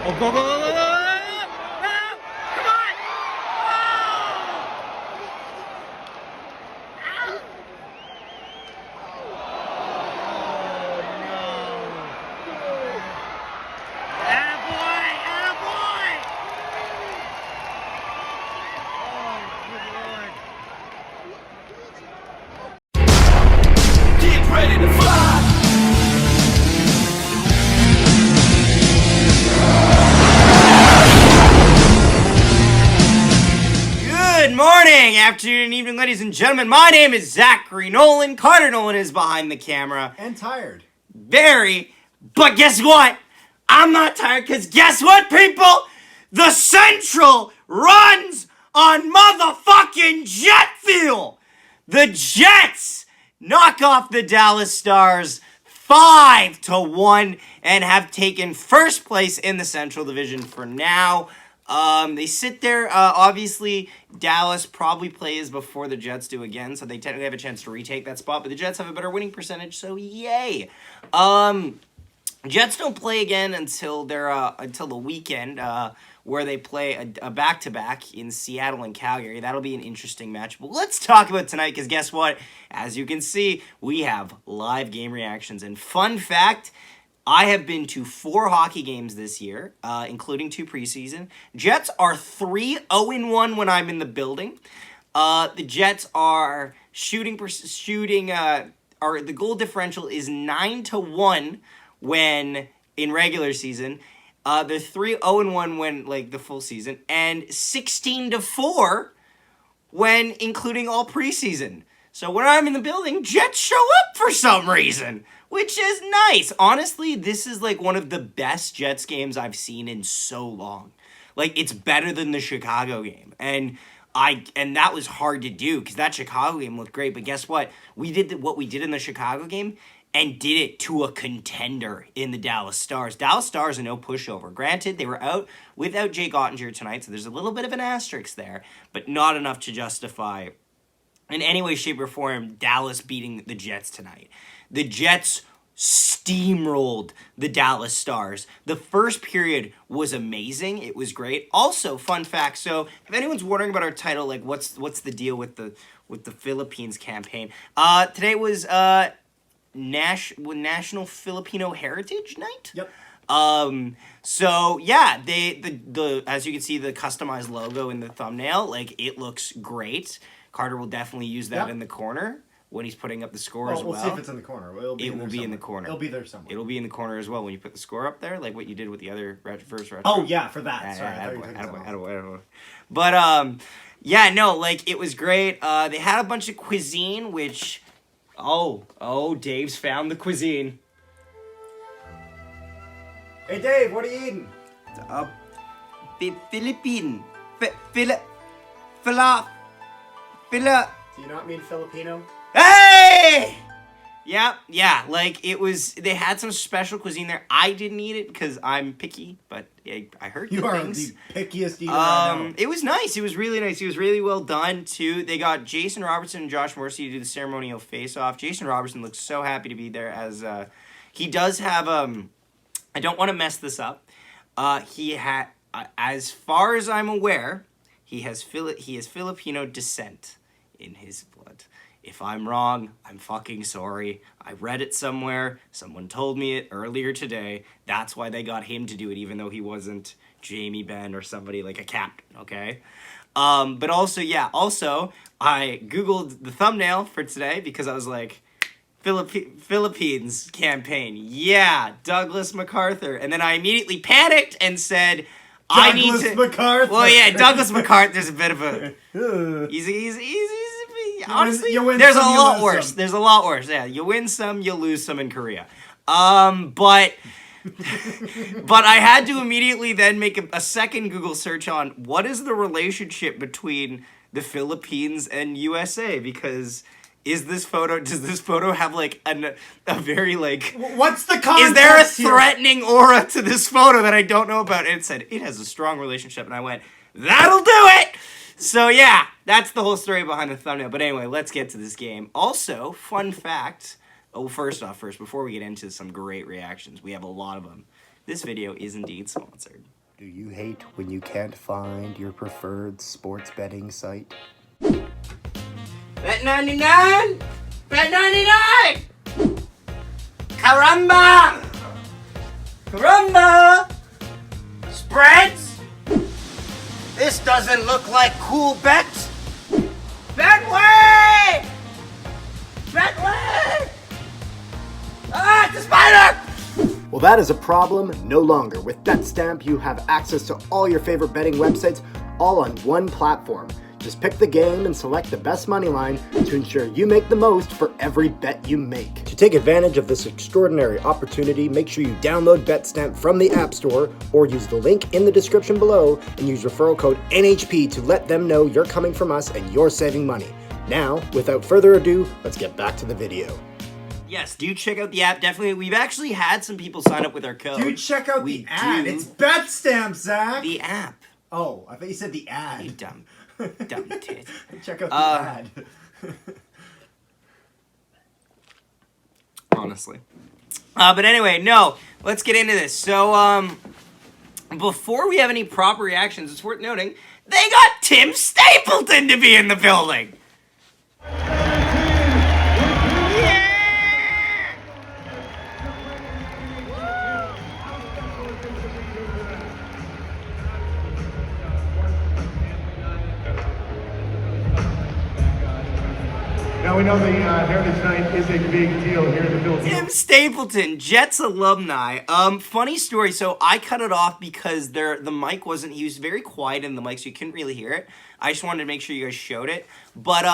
Oh, go, go, go, go, go, go, go. Come on! Attaboy! Attaboy! Oh, good Lord. Get ready to fly. Good morning, afternoon, and evening, ladies and gentlemen. My name is Zachary Nolan. Carter Nolan is behind the camera. And tired. Very. But guess what? I'm not tired, because guess what, people? The Central runs on motherfucking jet fuel. The Jets knock off the Dallas Stars 5-1 and have taken first place in the Central Division for now. They sit there. Obviously, Dallas probably plays before the Jets do again, so they technically have a chance to retake that spot. But the Jets have a better winning percentage, so yay. Jets don't play again until the weekend, where they play a back-to-back in Seattle and Calgary. That'll be an interesting match. But let's talk about tonight, because guess what? As you can see, we have live game reactions. And fun fact, I have been to 4 hockey games this year, including 2 preseason. Jets are 3-0-1 when I'm in the building. The Jets are the goal differential is 9-1 when in regular season. They're 3-0-1 when the full season, and 16-4 when including all preseason. So when I'm in the building, Jets show up for some reason, which is nice. Honestly, this is one of the best Jets games I've seen in so long. It's better than the Chicago game. And that was hard to do because that Chicago game looked great. But guess what? We did what we did in the Chicago game and did it to a contender in the Dallas Stars. Dallas Stars are no pushover. Granted, they were out without Jake Ottinger tonight, so there's a little bit of an asterisk there, but not enough to justify in any way, shape, or form Dallas beating the Jets tonight. The Jets steamrolled the Dallas Stars. The first period was amazing. It was great. Also, fun fact, so if anyone's wondering about our title, what's the deal with the Philippines campaign? Today was National Filipino Heritage Night. Yep. So yeah, the as you can see, the customized logo in the thumbnail, it looks great. Carter will definitely use that in the corner when he's putting up the score as well. We'll see if it's in the corner. It will be in the corner. It'll be there somewhere. It'll be in the corner as well when you put the score up there, like what you did with the other first retro. Oh yeah, for that. Sorry, attaboy. But yeah, no, it was great. They had a bunch of cuisine, which Dave's found the cuisine. Hey Dave, what are you eating? Philippine. Do you not mean Filipino? Hey! Yeah, it was, they had some special cuisine there. I didn't eat it because I'm picky, but I heard good things. You are the pickiest eater I know. It was nice. It was really nice. It was really well done, too. They got Jason Robertson and Josh Morrissey to do the ceremonial face-off. Jason Robertson looks so happy to be there, as he does have, I don't want to mess this up. He had, as far as I'm aware, he has Filipino descent in his blood. If I'm wrong, I'm fucking sorry. I read it somewhere. Someone told me it earlier today. That's why they got him to do it, even though he wasn't Jamie Benn or somebody like a captain, okay? But also, I Googled the thumbnail for today because I was like, Philippines campaign. Yeah, Douglas MacArthur. And then I immediately panicked and said, Douglas MacArthur. Well, yeah, Douglas MacArthur. There's a bit of a. He's honestly, there's a lot worse. There's a lot worse. Yeah, you win some, you lose some in Korea. But I had to immediately then make a second Google search on what is the relationship between the Philippines and USA, because does this photo have a very what's the context? Is there a threatening aura to this photo that I don't know about? And it said it has a strong relationship, and I went, that'll do it. So yeah, that's the whole story behind the thumbnail. But anyway, let's get to this game. Also, fun fact. Oh, first, before we get into some great reactions, we have a lot of them. This video is indeed sponsored. Do you hate when you can't find your preferred sports betting site? Bet 99! Bet 99! Caramba! Caramba! Spreads? This doesn't look like cool bets. Betway! Betway! Ah, it's a spider! Well, that is a problem no longer. With BetStamp, you have access to all your favorite betting websites all on one platform. Just pick the game and select the best money line to ensure you make the most for every bet you make. To take advantage of this extraordinary opportunity, make sure you download BetStamp from the App Store or use the link in the description below and use referral code NHP to let them know you're coming from us and you're saving money. Now, without further ado, let's get back to the video. Yes, do check out the app. Definitely, we've actually had some people sign up with our code. Dude, check out We the ad. do. It's BetStamp, Zach. The app. Oh, I thought you said the ad. You dumb tit. Check out the ad. Honestly. But anyway, no. Let's get into this. So, before we have any proper reactions, it's worth noting, they got Tim Stapleton to be in the building. Now we know the Heritage Night is a big deal here in the Philippines. Tim Stapleton, Jets alumni. Funny story. So I cut it off because the mic wasn't. He was very quiet in the mic, so you couldn't really hear it. I just wanted to make sure you guys showed it. But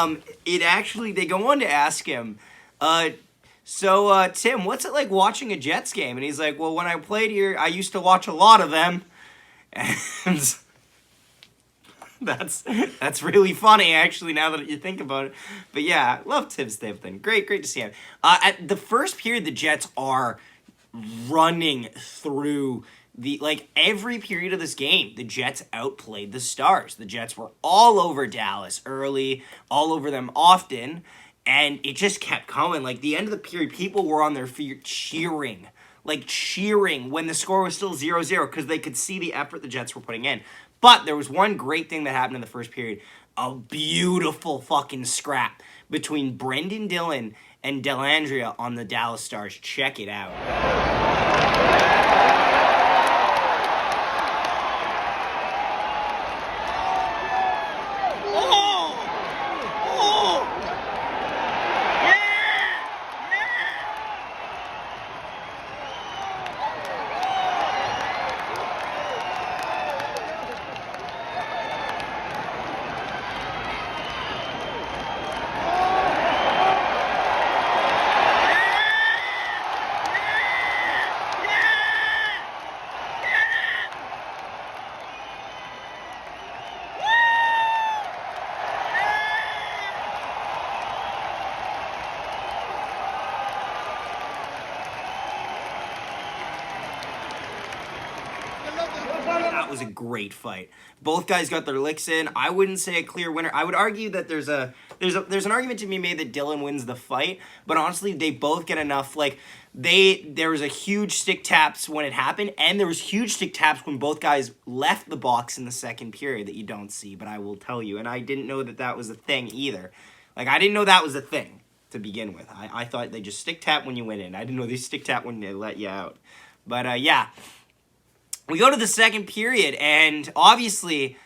it actually, they go on to ask him, Tim, what's it like watching a Jets game? And he's like, well, when I played here, I used to watch a lot of them, and that's really funny, actually, now that you think about it. But yeah, love Tim Stapleton. Great to see him. At the first period, the Jets are running through every period of this game. The Jets outplayed the Stars. The Jets were all over Dallas early, all over them often, and it just kept coming. Like, the end of the period, people were on their feet cheering when the score was still 0-0 because they could see the effort the Jets were putting in. But there was one great thing that happened in the first period. A beautiful fucking scrap between Brendan Dillon and Dellandrea on the Dallas Stars. Check it out. That was a great fight. Both guys got their licks in. I wouldn't say a clear winner. I would argue that there's an argument to be made that Dillon wins the fight, but honestly, they both get enough. There was a huge stick taps when it happened, and there was huge stick taps when both guys left the box in the second period that you don't see, but I will tell you. And I didn't know that was a thing either. I didn't know that was a thing to begin with. I thought they just stick tap when you went in. I didn't know they stick tap when they let you out. But yeah. We go to the second period, and obviously,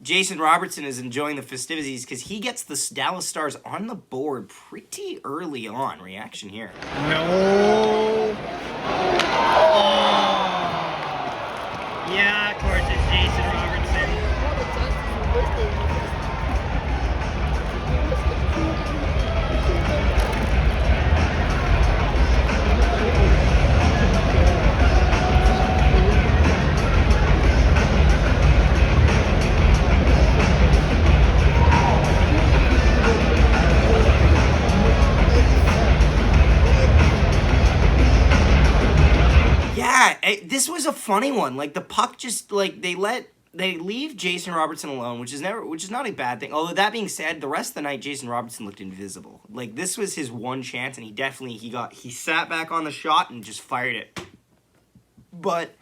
Jason Robertson is enjoying the festivities because he gets the Dallas Stars on the board pretty early on. Reaction here. No. Yeah, of course, it's Jason Robertson. This was a funny one. The puck just they leave Jason Robertson alone, which is not a bad thing. Although that being said, the rest of the night Jason Robertson looked invisible. This was his one chance, and he sat back on the shot and just fired it. But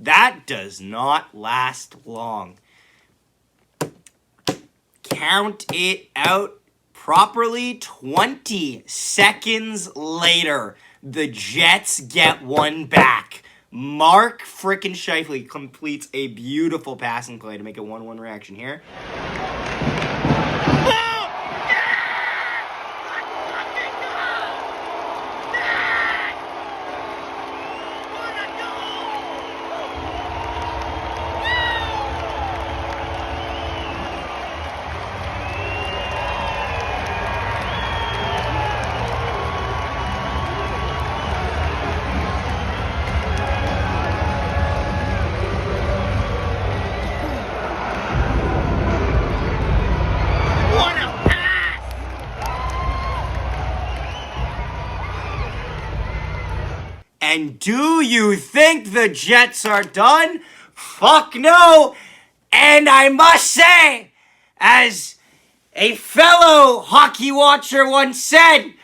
That does not last long. Count it out properly. 20 seconds later, the Jets get one back. Mark frickin' Scheifele completes a beautiful passing play to make a 1-1 reaction here. And do you think the Jets are done? Fuck no! And I must say, as a fellow hockey watcher once said,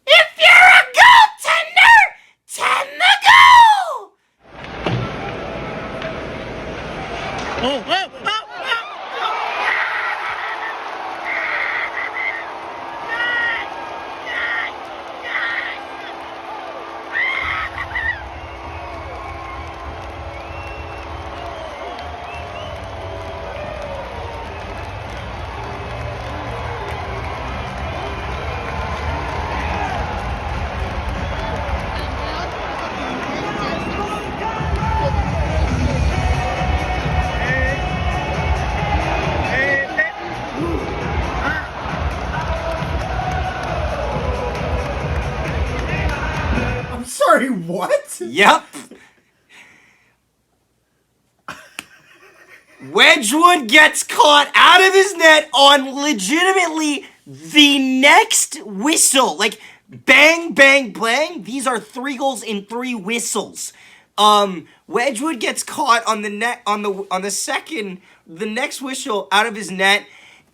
if you're a goaltender, tend the goal! Sorry, what? Yep. Wedgwood gets caught out of his net on legitimately the next whistle. Like, bang, bang, bang. These are 3 goals in 3 whistles. Wedgwood gets caught on the net on the next whistle out of his net.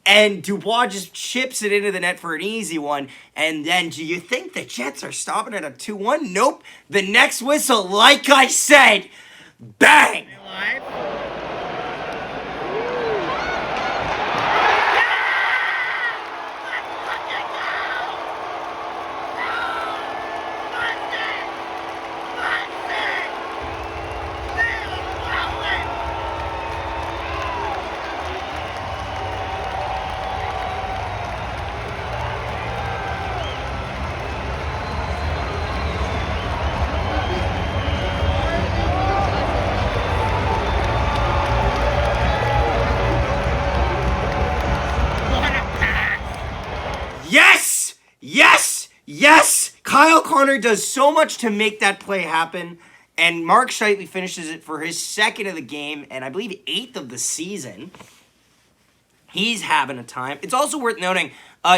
And Dubois just chips it into the net for an easy one. And then, do you think the Jets are stopping at a 2-1? Nope. The next whistle, like I said, bang! Yes! Yes! Yes! Kyle Connor does so much to make that play happen. And Mark Scheifele finishes it for his 2nd of the game, and I believe 8th of the season. He's having a time. It's also worth noting,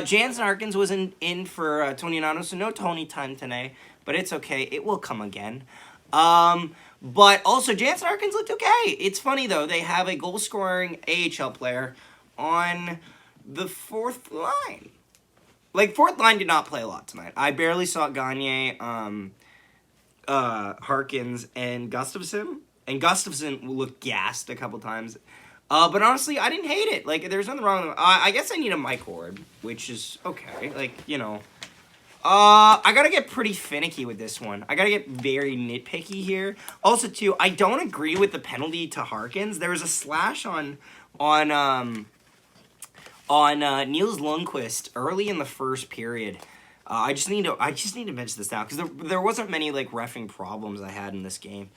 Jansen Harkins was in for Tony Nano, so no Tony time today. But it's okay. It will come again. But also, Jansen Harkins looked okay. It's funny, though. They have a goal-scoring AHL player on the 4th line. Like, 4th line did not play a lot tonight. I barely saw Gagne, Harkins, and Gustafsson. And Gustafsson looked gassed a couple times. But honestly, I didn't hate it. Like, there's nothing wrong with him. I guess I need a Mike Ward, which is okay. Like, you know. I gotta get pretty finicky with this one. I gotta get very nitpicky here. Also, too, I don't agree with the penalty to Harkins. There was a slash on Niels Lundqvist early in the first period. I just need to mention this now because there wasn't many like reffing problems I had in this game.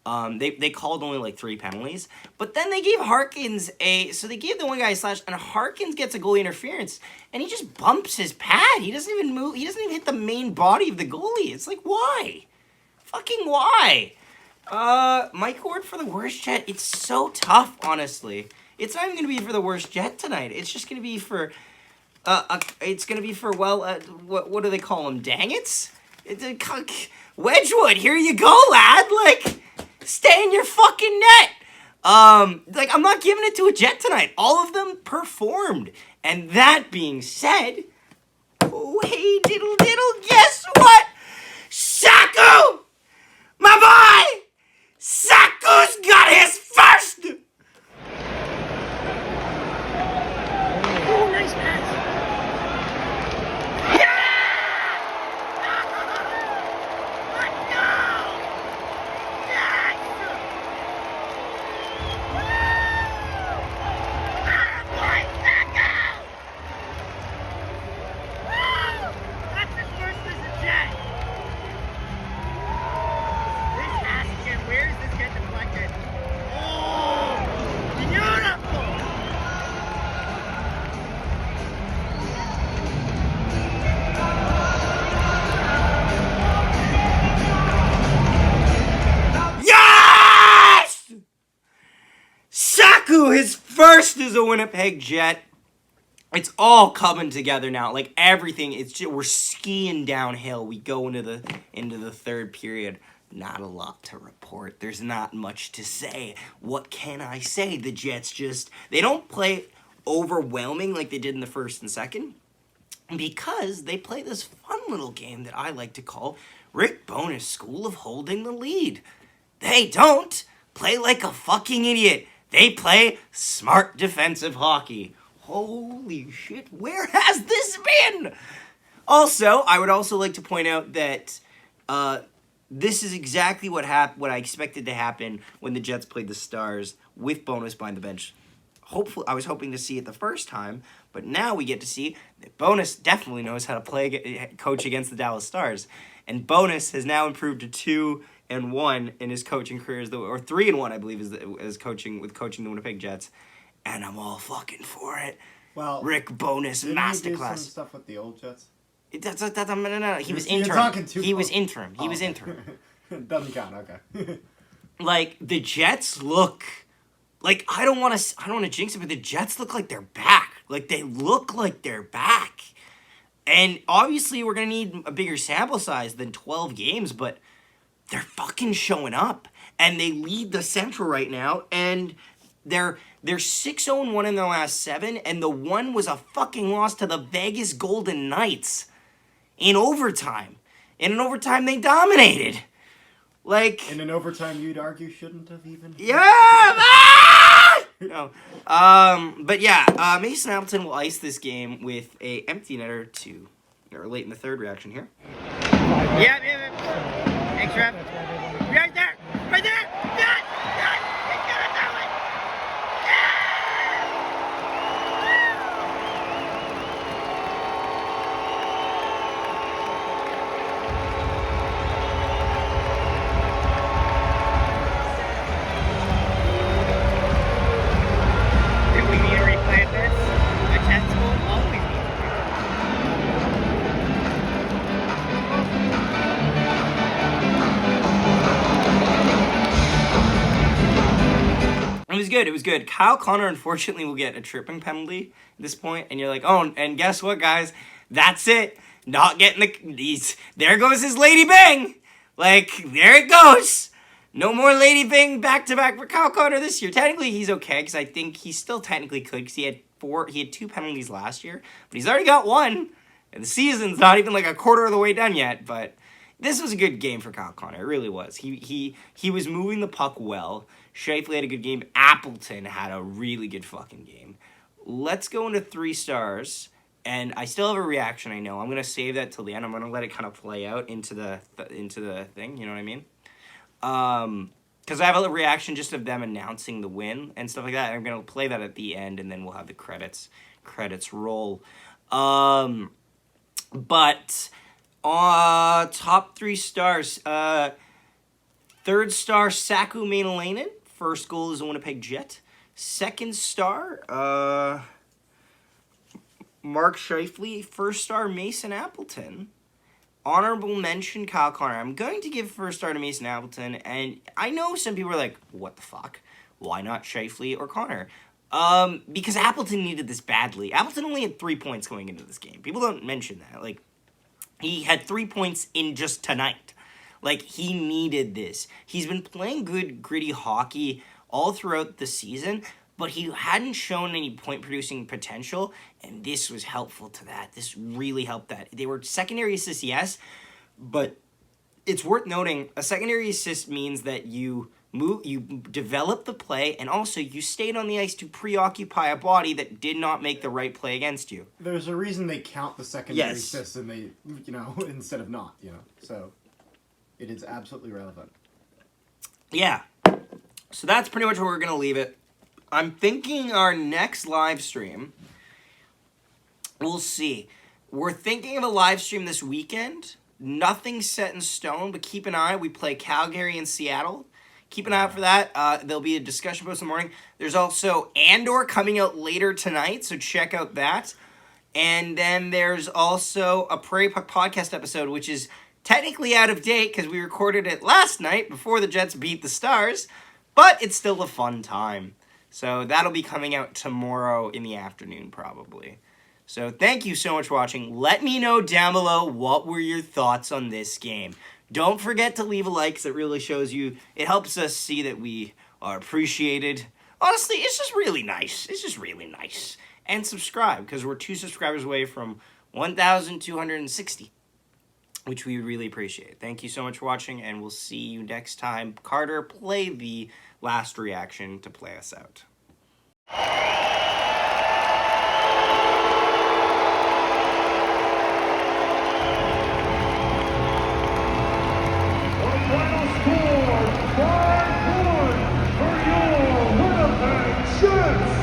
They called only like 3 penalties, but then they gave Harkins they gave the one guy a slash, and Harkins gets a goalie interference, and he just bumps his pad. He doesn't even move. He doesn't even hit the main body of the goalie. It's like, why? Fucking why? Mike Ward for the worst Jet. It's so tough, honestly. It's not even gonna be for the worst Jet tonight. It's just gonna be for, it's gonna be for what do they call them? Dangits? Wedgwood, here you go, lad. Like, stay in your fucking net. Like, I'm not giving it to a Jet tonight. All of them performed. And that being said, oh, hey, diddle, guess what? Saku! My boy! Saku's got his first! Oh, nice pass. That's his first as a Jet. This has to get, where does this get deflected? Oh, beautiful! Yes! Saku, his first as a Winnipeg Jet. It's all coming together now. Like everything, it's just, we're skiing downhill. We go into the third period. Not a lot to report. There's not much to say. What can I say? The Jets just, they don't play overwhelming like they did in the first and second, because they play this fun little game that I like to call Rick Bowness School of Holding the Lead. They don't play like a fucking idiot. They play smart defensive hockey. Holy shit, where has this been? Also, I would also like to point out that this is exactly what I expected to happen when the Jets played the Stars with Bowness behind the bench. Hopefully, I was hoping to see it the first time, but now we get to see that Bowness definitely knows how to coach against the Dallas Stars. And Bowness has now improved to 2-1 in his coaching career, or 3-1, I believe, is coaching the Winnipeg Jets. And I'm all fucking for it. Well, Rick Bowness didn't he do some masterclass. stuff with the old Jets? No. He was You're interim. talking too He was close. interim. He Oh. was interim. Doesn't count. Okay. Like the Jets look like I don't want to jinx it, but the Jets look like they're back. Like they look like they're back. And obviously we're gonna need a bigger sample size than 12 games, but they're fucking showing up, and they lead the Central right now, and they're 6-0-1 in their last 7, and the one was a fucking loss to the Vegas Golden Knights in overtime. In an overtime, they dominated. Like, In an overtime, you'd argue shouldn't have even. yeah, ah! No, but yeah, Mason Appleton will ice this game with a empty netter or late in the third reaction here. Yeah. Thanks, Rev. Right there! Right there! Yes! Yes! He's gonna do it! If we need to replay this, the Jets will always be. It was good. Kyle Connor, unfortunately, will get a tripping penalty at this point, and you're like, oh, and guess what, guys? That's it. Not getting there goes his Lady Bang. Like, there it goes. No more Lady Bang back-to-back for Kyle Connor this year. Technically, he's okay, because I think he still technically could, because he had 2 penalties last year, but he's already got 1, and the season's not even like a quarter of the way done yet, but this was a good game for Kyle Connor. It really was. He was moving the puck well. Shifley had a good game. Appleton had a really good fucking game. Let's go into 3 stars. And I still have a reaction, I know. I'm going to save that till the end. I'm going to let it kind of play out into the thing. You know what I mean? Because I have a reaction just of them announcing the win and stuff like that. I'm going to play that at the end, and then we'll have the credits roll. But top 3 stars. 3rd star, Saku Mainalainen. 1st goal is a Winnipeg Jet. 2nd star, Mark Shifley. 1st star, Mason Appleton. Honorable mention, Kyle Connor. I'm going to give 1st star to Mason Appleton, and I know some people are like, what the fuck? Why not Shifley or Connor? Because Appleton needed this badly. Appleton only had 3 points going into this game. People don't mention that. Like, he had 3 points in just tonight. Like, he needed this. He's been playing good, gritty hockey all throughout the season, but he hadn't shown any point-producing potential, and this was helpful to that. This really helped that. They were secondary assists, yes, but it's worth noting, a secondary assist means that you you developed the play, and also you stayed on the ice to preoccupy a body that did not make the right play against you. There's a reason they count the secondary Yes. assists and they, instead of not, So it is absolutely relevant. Yeah. So that's pretty much where we're going to leave it. I'm thinking our next live stream, we'll see. We're thinking of a live stream this weekend. Nothing set in stone, but keep an eye. We play Calgary and Seattle. Keep an eye out for that. There'll be a discussion post in the morning. There's also Andor coming out later tonight, so check out that. And then there's also a Prairie Puck podcast episode, which is technically out of date because we recorded it last night before the Jets beat the Stars, but it's still a fun time. So that'll be coming out tomorrow in the afternoon, probably. So thank you so much for watching. Let me know down below what were your thoughts on this game. Don't forget to leave a like because it really shows you, it helps us see that we are appreciated. Honestly, it's just really nice. It's just really nice. And subscribe because we're 2 subscribers away from 1,260, which we really appreciate. Thank you so much for watching, and we'll see you next time. Carter, play the last reaction to play us out. Final score, 5-1 for your Winnipeg Jets.